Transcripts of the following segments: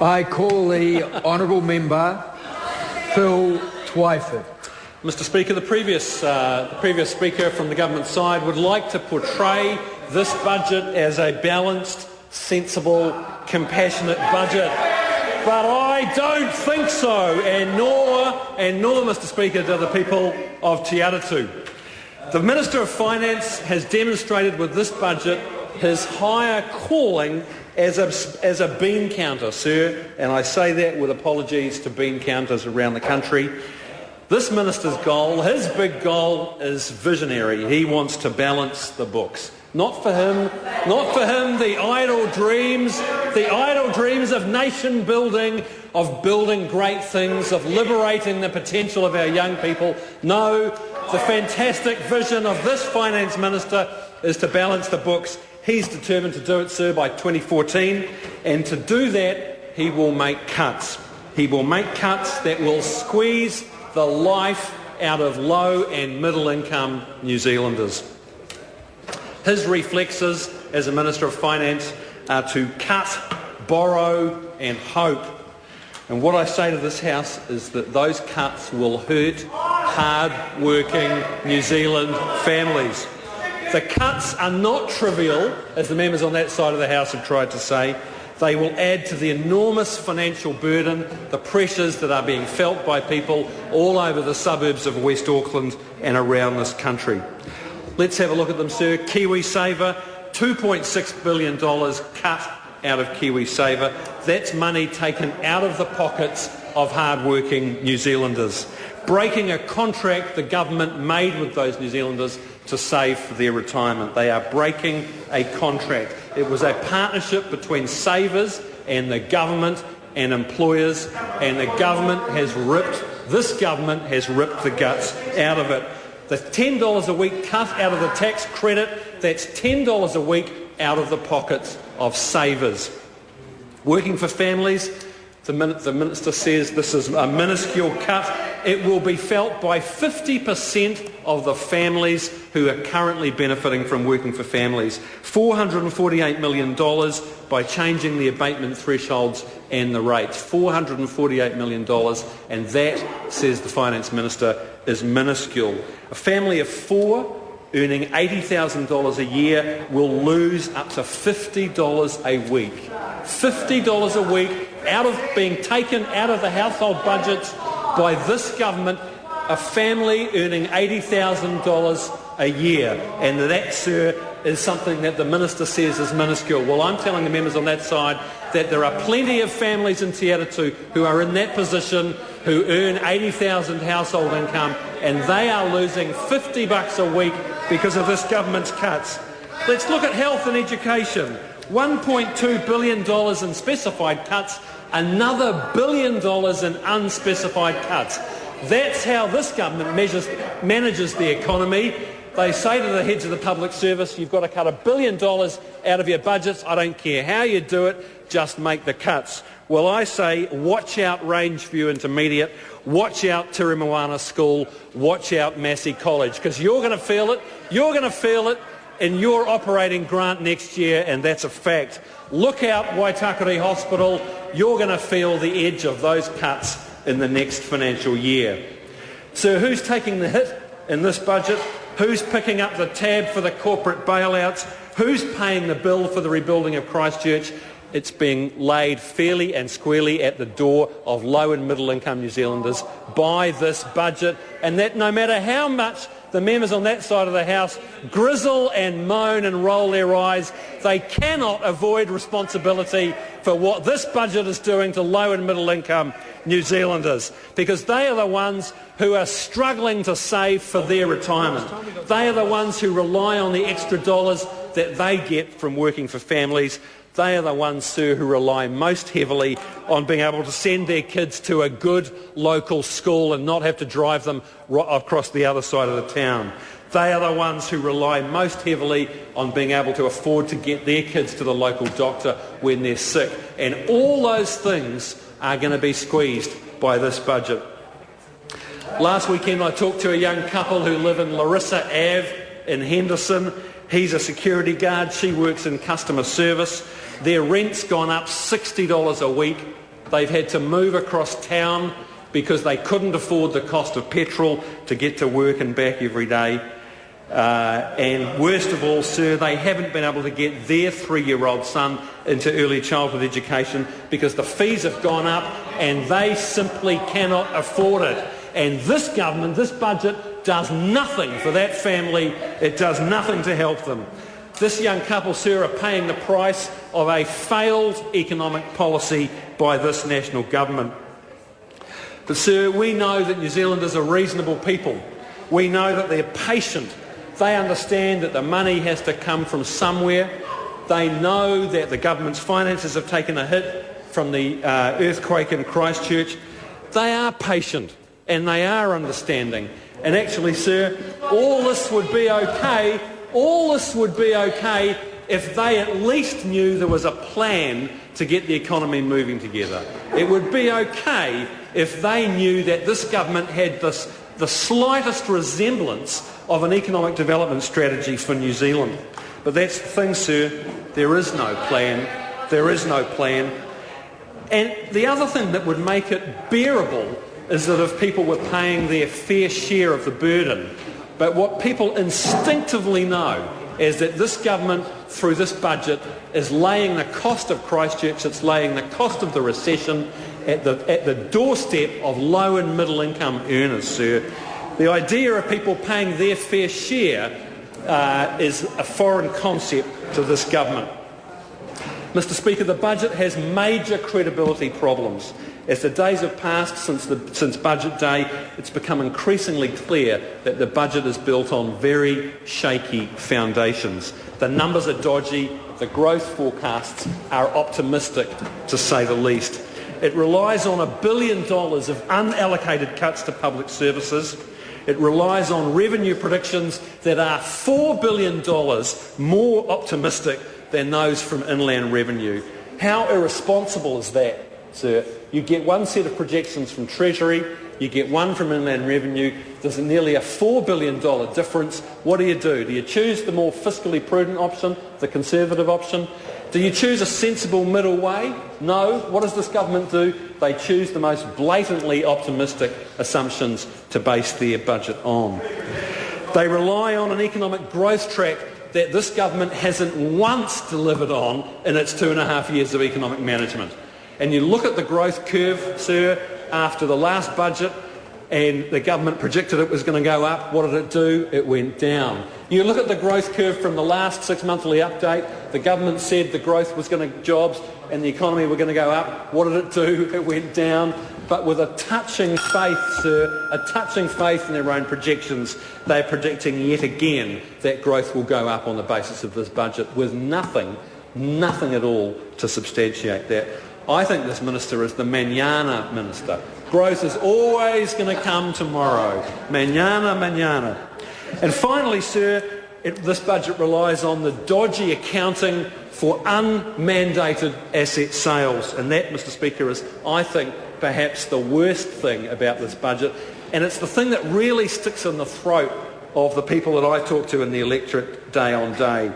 I call the honourable member Phil Twyford. Mr. Speaker, the previous Speaker from the government side would like to portray this budget as a balanced, sensible, compassionate budget. But I don't think so, and nor, Mr. Speaker, do the people of Te Atatu. The Minister of Finance has demonstrated with this budget his higher calling as a bean counter, sir, and I say that with apologies to bean counters around the country. This minister's goal, his big goal, is visionary. He wants to balance the books. Not for him, the idle dreams of nation building, of building great things, of liberating the potential of our young people. No, the fantastic vision of this finance minister is to balance the books. He's determined to do it, sir, by 2014, and to do that, he will make cuts. He will make cuts that will squeeze the life out of low and middle income New Zealanders. His reflexes as a Minister of Finance are to cut, borrow and hope. And what I say to this House is that those cuts will hurt hard-working New Zealand families. The cuts are not trivial, as the members on that side of the House have tried to say. They will add to the enormous financial burden, the pressures that are being felt by people all over the suburbs of West Auckland and around this country. Let's have a look at them, sir. KiwiSaver, $2.6 billion cut out of KiwiSaver. That's money taken out of the pockets of hard-working New Zealanders, breaking a contract the government made with those New Zealanders to save for their retirement. They are breaking a contract. It was a partnership between savers and the government and employers, and this government has ripped the guts out of it. The $10 a week cut out of the tax credit, that's $10 a week out of the pockets of savers. Working for families, the Minister says this is a minuscule cut. It will be felt by 50% of the families who are currently benefiting from working for families. $448 million by changing the abatement thresholds and the rates. $448 million, and that, says the Finance Minister, is minuscule. A family of four earning $80,000 a year will lose up to $50 a week. $50 a week out of being taken out of the household budgets by this government, a family earning $80,000 a year. And that, sir, is something that the Minister says is minuscule. Well, I'm telling the members on that side that there are plenty of families in Te Atatu who are in that position, who earn $80,000 household income, and they are losing $50 a week because of this government's cuts. Let's look at health and education. $1.2 billion in specified cuts, another $1 billion in unspecified cuts. That's how this government manages the economy. They say to the heads of the public service, you've got to cut $1 billion out of your budgets. I don't care how you do it, just make the cuts. Well, I say, watch out Rangeview Intermediate, watch out Tirimawana School, watch out Massey College, because you're going to feel it. You're going to feel it in your operating grant next year, and that's a fact. Look out Waitakere Hospital. You're going to feel the edge of those cuts in the next financial year. So who's taking the hit in this budget? Who's picking up the tab for the corporate bailouts? Who's paying the bill for the rebuilding of Christchurch? It's being laid fairly and squarely at the door of low and middle income New Zealanders by this budget, and that no matter how much the members on that side of the House grizzle and moan and roll their eyes, they cannot avoid responsibility for what this budget is doing to low and middle income New Zealanders, because they are the ones who are struggling to save for their retirement. They are the ones who rely on the extra dollars that they get from working for families. They are the ones, sir, who rely most heavily on being able to send their kids to a good local school and not have to drive them across the other side of the town. They are the ones who rely most heavily on being able to afford to get their kids to the local doctor when they're sick. And all those things are going to be squeezed by this budget. Last weekend I talked to a young couple who live in Larissa Ave in Henderson. He's a security guard, she works in customer service. Their rent's gone up $60 a week They've had to move across town because they couldn't afford the cost of petrol to get to work and back every day. And worst of all, sir, they haven't been able to get their 3-year-old son into early childhood education because the fees have gone up and they simply cannot afford it. And this government, this budget, does nothing for that family. It does nothing to help them. This young couple, sir, are paying the price of a failed economic policy by this national government. But, sir, we know that New Zealanders are reasonable people. We know that they're patient. They understand that the money has to come from somewhere. They know that the government's finances have taken a hit from the earthquake in Christchurch. They are patient and they are understanding. And actually, sir, all this would be okay if they at least knew there was a plan to get the economy moving together. It would be okay if they knew that this government had the slightest resemblance of an economic development strategy for New Zealand. But that's the thing, sir, there is no plan. There is no plan. And the other thing that would make it bearable is that if people were paying their fair share of the burden. But what people instinctively know is that this government, through this budget, is laying the cost of Christchurch, it's laying the cost of the recession at the doorstep of low and middle income earners, sir. The idea of people paying their fair share is a foreign concept to this government. Mr. Speaker, the budget has major credibility problems. As the days have passed since Budget Day, it's become increasingly clear that the budget is built on very shaky foundations. The numbers are dodgy, the growth forecasts are optimistic, to say the least. It relies on $1 billion of unallocated cuts to public services. It relies on revenue predictions that are $4 billion more optimistic than those from inland revenue. How irresponsible is that, sir? You get one set of projections from Treasury, you get one from inland revenue, there's nearly a $4 billion difference. What do? Do you choose the more fiscally prudent option, the conservative option? Do you choose a sensible middle way? No. What does this government do? They choose the most blatantly optimistic assumptions to base their budget on. They rely on an economic growth track that this government hasn't once delivered on in its 2.5 years of economic management. And you look at the growth curve, sir, after the last budget, and the government predicted it was going to go up. What did it do? It went down. You look at the growth curve from the last 6-monthly update. The government said the growth was going to jobs and the economy were going to go up. What did it do? It went down. But with a touching faith, sir, a touching faith in their own projections, they're predicting yet again that growth will go up on the basis of this budget with nothing at all to substantiate that. I think this minister is the manana minister. Growth is always going to come tomorrow. Manana. And finally, sir, this budget relies on the dodgy accounting for unmandated asset sales. And that, Mr. Speaker, is, I think, perhaps the worst thing about this budget. And it's the thing that really sticks in the throat of the people that I talk to in the electorate day on day.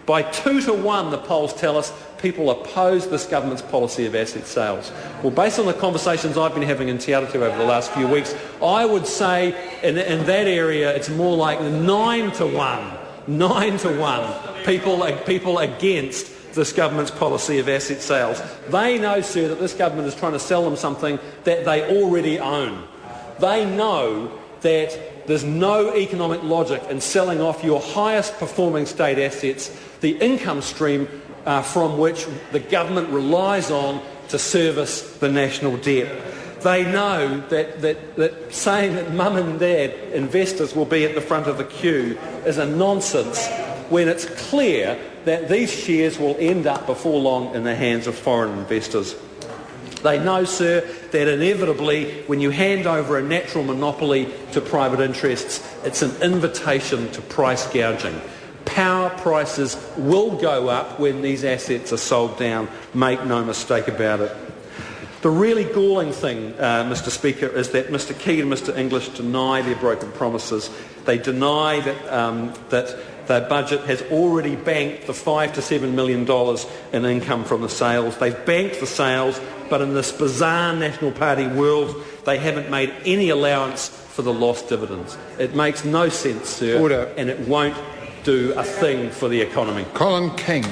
By 2-1, the polls tell us, people oppose this government's policy of asset sales. Well, based on the conversations I've been having in Te Arotu over the last few weeks, I would say in that area it's more like 9-1. 9-1. People against this government's policy of asset sales. They know, sir, that this government is trying to sell them something that they already own. They know that there's no economic logic in selling off your highest performing state assets, the income stream from which the government relies on to service the national debt. They know that saying that mum and dad investors will be at the front of the queue is a nonsense when it's clear that these shares will end up before long in the hands of foreign investors. They know, sir, that inevitably when you hand over a natural monopoly to private interests, it's an invitation to price gouging. Power prices will go up when these assets are sold down. Make no mistake about it. The really galling thing, Mr. Speaker, is that Mr. Key and Mr. English deny their broken promises. They deny that Their budget has already banked the $5 to $7 million in income from the sales. They've banked the sales, but in this bizarre National Party world, they haven't made any allowance for the lost dividends. It makes no sense, sir, Order. and it won't do a thing for the economy. Colin King.